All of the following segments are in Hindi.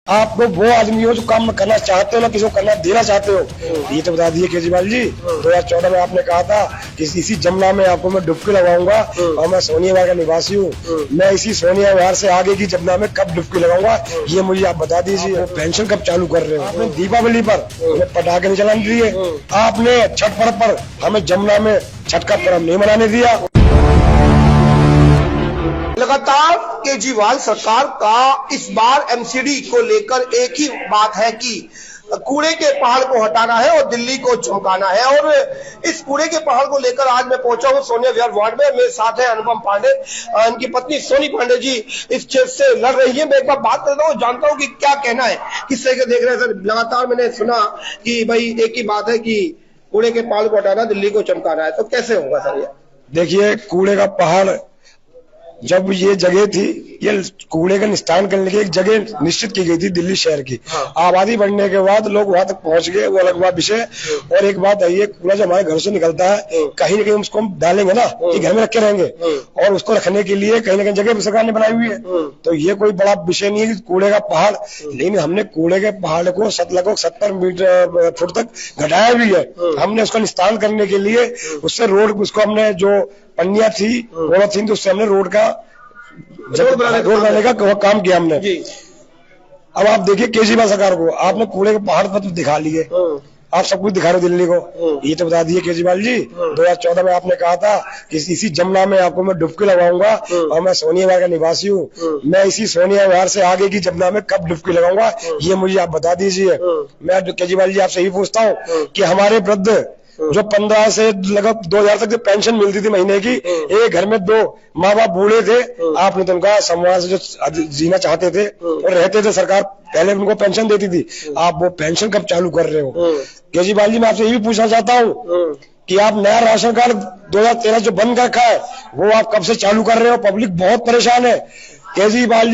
आपको वो आदमी हो जो काम करना चाहते हो ना किसी को करना देना चाहते हो, ये तो बता दिए केजरीवाल जी। 2014 में आपने कहा था कि इसी जमुना में आपको मैं डुबकी लगाऊंगा और मैं सोनिया विहार का निवासी हूँ, मैं इसी सोनिया विहार से आगे की जमुना में कब डुबकी लगाऊंगा ये मुझे आप बता दीजिए। वो पेंशन कब चालू कर रहे हो? आपने दीपावली पर हमें पटाखे नहीं चलाने दिए, आपने छठ पर्व पर हमें जमुना में छठ का पर्व नहीं मनाने दिया। लगातार केजरीवाल सरकार का इस बार एमसीडी को लेकर एक ही बात है कि कूड़े के पहाड़ को हटाना है और दिल्ली को चमकाना है। और इस कूड़े के पहाड़ को लेकर आज मैं पहुंचा हूं सोनिया विहार वार्ड में। मेरे साथ है अनुपम पांडे, इनकी पत्नी सोनी पांडे जी इस क्षेत्र से लड़ रही है। मैं एक बार बात करता हूँ, जानता हूँ कि क्या कहना है, किस तरह के देख रहे हैं सर। लगातार मैंने सुना कि भाई एक ही बात है कि कूड़े के पहाड़ को हटाना, दिल्ली को चमकाना है, तो कैसे होगा सर ये? देखिए, कूड़े का पहाड़ जब ये जगह थी, ये कूड़े का निस्तारण करने की एक जगह निश्चित की गई थी दिल्ली शहर की। आबादी बढ़ने के बाद लोग वहां तक पहुंच गए, वो अलग बात विषय। और एक बात है, ये कूड़ा जो हमारे घर से निकलता है कहीं ना कहीं उसको हम डालेंगे ना कि घर में रखे रहेंगे, और उसको रखने के लिए कहीं ना कहीं जगह सरकार ने बनाई हुई है। तो ये कोई बड़ा विषय नहीं है कि कूड़े का पहाड़, लेकिन हमने कूड़े के पहाड़ को 70 फुट तक घटाया भी है। हमने उसका निस्तारण करने के लिए उससे रोड, उसको हमने जो पन्नियां थी रोड थी, तो उससे हमने रोड बनाने का काम किया हमने। अब आप देखिए केजरीवाल सरकार को, आपने कूड़े के पहाड़ पर तो दिखा लिए, आप सब कुछ दिखा रहे हो दिल्ली को, ये तो बता दिए केजरीवाल जी। 2014 में आपने कहा था कि इसी जमुना में आपको मैं डुबकी लगाऊंगा और मैं सोनिया विहार का निवासी हूँ, मैं इसी सोनिया विहार से आगे की जमुना में कब डुबकी लगाऊंगा ये मुझे आप बता दीजिए। मैं केजरीवाल जी आपसे यही पूछता हूँ कि हमारे वृद्ध जो 15 से लगभग 2000 तक जो पेंशन मिलती थी महीने की, एक घर में 2 माँ बाप बूढ़े थे, आपने तो उनका समाज से जो जीना चाहते थे और रहते थे, सरकार पहले उनको पेंशन देती थी, आप वो पेंशन कब चालू कर रहे हो? केजरीवाल जी मैं आपसे ये भी पूछना चाहता हूँ कि आप नया राशन कार्ड 2013 जो बंद रखा है वो आप कब से चालू कर रहे हो? पब्लिक बहुत परेशान है। केजरीवाल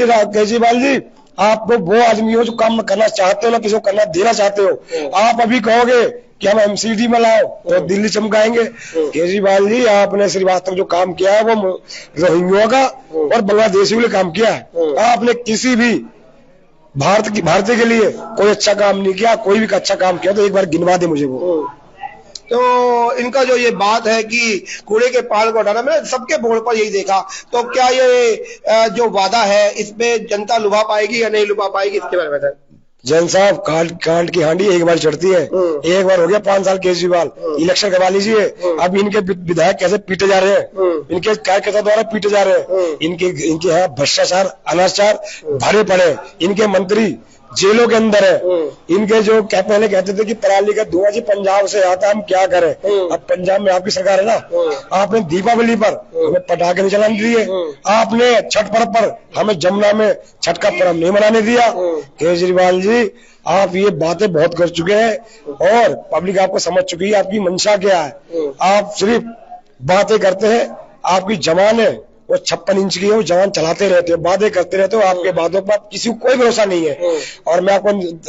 जी आप वो आदमी हो जो काम करना चाहते हो ना किसी को करना देना चाहते हो। आप अभी कहोगे कि हम एमसीडी में लाओ तो दिल्ली चमकाएंगे। केजरीवाल जी आपने श्रीवास्तव जो काम किया है वो रोहिंग्यों का और बांग्लादेशियों के लिए काम किया है। आपने किसी भी भारतीय के लिए कोई अच्छा काम नहीं किया। कोई भी अच्छा काम किया तो एक बार गिनवा दे मुझे वो। तो इनका जो ये बात है कि कूड़े के पहाड़ को हटाना, मैंने सबके बोर्ड पर यही देखा, तो क्या ये जो वादा है इसमें जनता लुभा पाएगी या नहीं लुभा पाएगी, इसके बारे में सर? जैन साहब, कांट की हांडी एक बार चढ़ती है, एक बार हो गया 5 साल केजरीवाल, इलेक्शन करवा लीजिए। अब इनके विधायक कैसे पीटे जा रहे हैं, इनके कार्यकर्ता द्वारा पीटे जा रहे हैं, इनके यहाँ भ्रष्टाचार अनाचार भरे पड़े, इनके मंत्री जेलों के अंदर है। इनके जो पहले कहते थे कि पराली का धुआं जी पंजाब से आता, हम क्या करें, अब पंजाब में आपकी सरकार है ना। आपने दीपावली पर हमें पटाखे नहीं चलाने दिए, आपने छठ पर्व पर हमें जमुना में छठ का पर्व नहीं मनाने दिया। केजरीवाल जी आप ये बातें बहुत कर चुके हैं और पब्लिक आपको समझ चुकी है आपकी मंशा क्या है। आप सिर्फ बातें करते हैं, आपकी जबान है वो 56 इंच की है, वो जवान चलाते रहते हो, बातें करते रहते हो, आपके बातों पर किसी को कोई भरोसा नहीं है। और मैं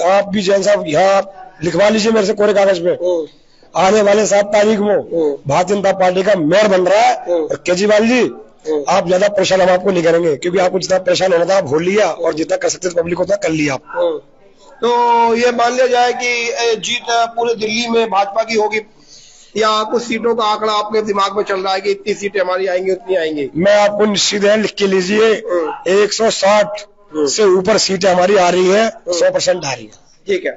आप भी जैन साहब यहाँ लिखवा लीजिए मेरे से कोरे कागज पे, आने वाले 7 तारीख में भारतीय जनता पार्टी का मेयर बन रहा है। और केजरीवाल जी आप ज्यादा परेशान हम आपको नहीं करेंगे, क्योंकि आपको जितना परेशान होना था आप हो लिया और जितना कर सकते पब्लिक को कर लिया आप। तो ये मान लिया जाए कि जीत पूरे दिल्ली में भाजपा की होगी, या कुछ सीटों का आंकड़ा आपके दिमाग में चल रहा है कि इतनी सीटें हमारी आएंगी उतनी आएंगी? मैं आपको निश्चित है, लिख के लीजिए, 160 से ऊपर सीटें हमारी आ रही है, 100% आ रही है। ठीक है।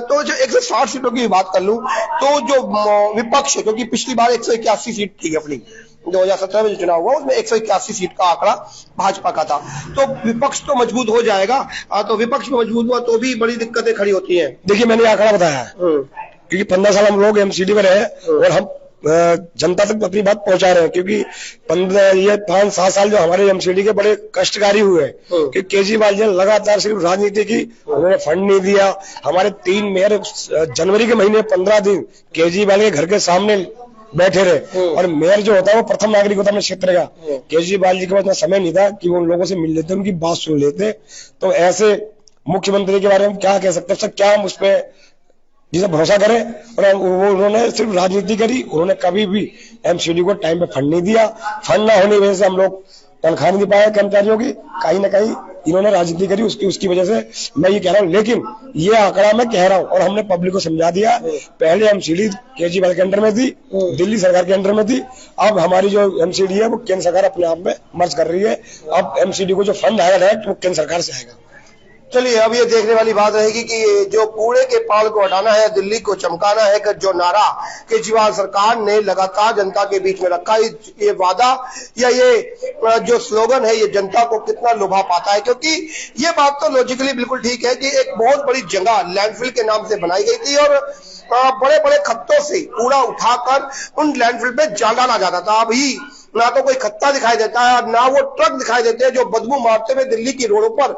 तो जो 160 सीटों की बात कर लूं तो जो विपक्ष, क्योंकि पिछली बार 181 सीट थी अपनी 2017 में जो चुनाव हुआ उसमें 181 सीट का आंकड़ा भाजपा का था, तो विपक्ष तो मजबूत हो जाएगा। तो विपक्ष में मजबूत हुआ तो भी बड़ी दिक्कतें खड़ी होती हैं। देखिए मैंने आंकड़ा बताया है क्योंकि 15 साल हम लोग एमसीडी में रहे और हम जनता तक अपनी बात पहुंचा रहे हैं, क्योंकि 5-7 साल जो हमारे एमसीडी के बड़े कष्टकारी हुए कि केजरीवाल जी ने लगातार सिर्फ राजनीति की, उन्होंने फंड नहीं दिया। हमारे 3 मेयर जनवरी के महीने 15 दिन केजरीवाल के घर के सामने बैठे रहे, और मेयर जो होता है वो प्रथम नागरिक होता है अपने क्षेत्र का। केजरीवाल जी के पास इतना समय नहीं था कि वो उन लोगों से मिल लेते, उनकी बात सुन लेते। तो ऐसे मुख्यमंत्री के बारे में क्या कह सकते हैं, क्या हम उस पर जिसे भरोसा करें? और वो उन्होंने सिर्फ राजनीति करी, उन्होंने कभी भी एमसीडी को टाइम पे फंड नहीं दिया। फंड ना होने की वजह से हम लोग तनख्वाह नहीं दे पाए कर्मचारियों की, कहीं ना कहीं इन्होंने राजनीति करी उसकी वजह से मैं ये कह रहा हूँ। लेकिन ये आंकड़ा मैं कह रहा हूँ और हमने पब्लिक को समझा दिया। पहले एमसीडी केजरीवाल के अंडर में थी, दिल्ली सरकार के अंडर में थी। अब हमारी जो एमसीडी है वो केंद्र सरकार अपने आप में मर्ज कर रही है। अब एमसीडी को जो फंड आएगा डायरेक्ट वो केंद्र सरकार से आएगा। चलिए, अब ये देखने वाली बात रहेगी कि जो कूड़े के पहाड़ को हटाना है, दिल्ली को चमकाना है, कि जो नारा केजरीवाल सरकार ने लगातार जनता के बीच में रखा, ये वादा या ये जो स्लोगन है, ये जनता को कितना लुभा पाता है। क्योंकि ये बात तो लॉजिकली बिल्कुल ठीक है कि एक बहुत बड़ी जगह लैंडफिल के नाम से बनाई गई थी और बड़े बड़े खत्तों से कूड़ा उठाकर उन लैंडफिल पे डाला जाता था। अभी ना तो कोई खत्ता दिखाई देता है, ना वो ट्रक दिखाई देते हैं जो बदबू मारते हुए दिल्ली की रोडों पर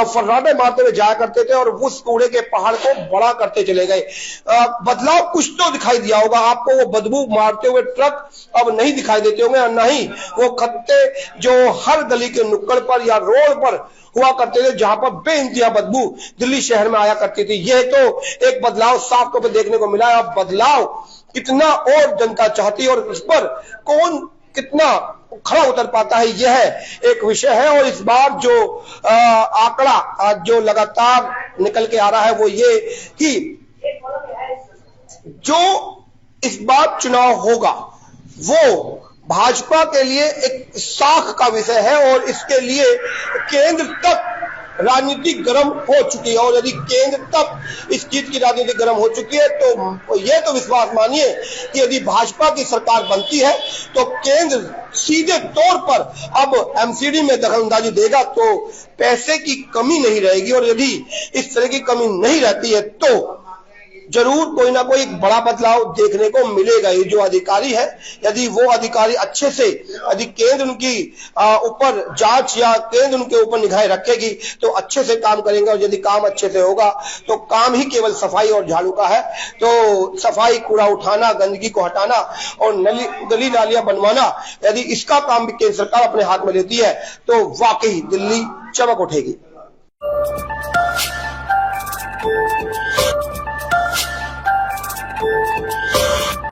फर्राटे मारते हुए जाया करते थे और उस कूड़े के पहाड़ को बड़ा करते चले गए। बदलाव कुछ तो दिखाई दिया होगा आपको। वो बदबू मारते हुए ट्रक अब नहीं दिखाई देते होंगे और न ही वो खत्ते जो हर गली के नुक्कड़ पर या रोड पर हुआ करते थे, जहां पर बेइंतहा बदबू दिल्ली शहर में आया करती थी। यह तो एक बदलाव साफ तौर पर देखने को मिला है। अब बदलाव कितना और जनता चाहती है और इस पर कौन कितना खड़ा उतर पाता है, यह एक विषय है। और इस बार जो आंकड़ा जो लगातार निकल के आ रहा है वो ये कि जो इस बार चुनाव होगा वो भाजपा के लिए एक साख का विषय है और इसके लिए केंद्र तक राजनीति गर्म हो चुकी है। और यदि केंद्र तक इस चीज की राजनीति गर्म हो चुकी है तो यह तो विश्वास मानिए कि यदि भाजपा की सरकार बनती है तो केंद्र सीधे तौर पर अब एमसीडी में दखलंदाजी देगा, तो पैसे की कमी नहीं रहेगी। और यदि इस तरह की कमी नहीं रहती है तो जरूर कोई ना कोई एक बड़ा बदलाव देखने को मिलेगा। ये जो अधिकारी है, यदि वो अधिकारी अच्छे से, यदि केंद्र उनकी ऊपर जांच या केंद्र उनके ऊपर निगाहें रखेगी तो अच्छे से काम करेंगे। और यदि काम अच्छे से होगा तो काम ही केवल सफाई और झाड़ू का है। तो सफाई, कूड़ा उठाना, गंदगी को हटाना और गली नालियां बनवाना, यदि इसका काम भी केंद्र सरकार अपने हाथ में लेती है तो वाकई दिल्ली चमक उठेगी।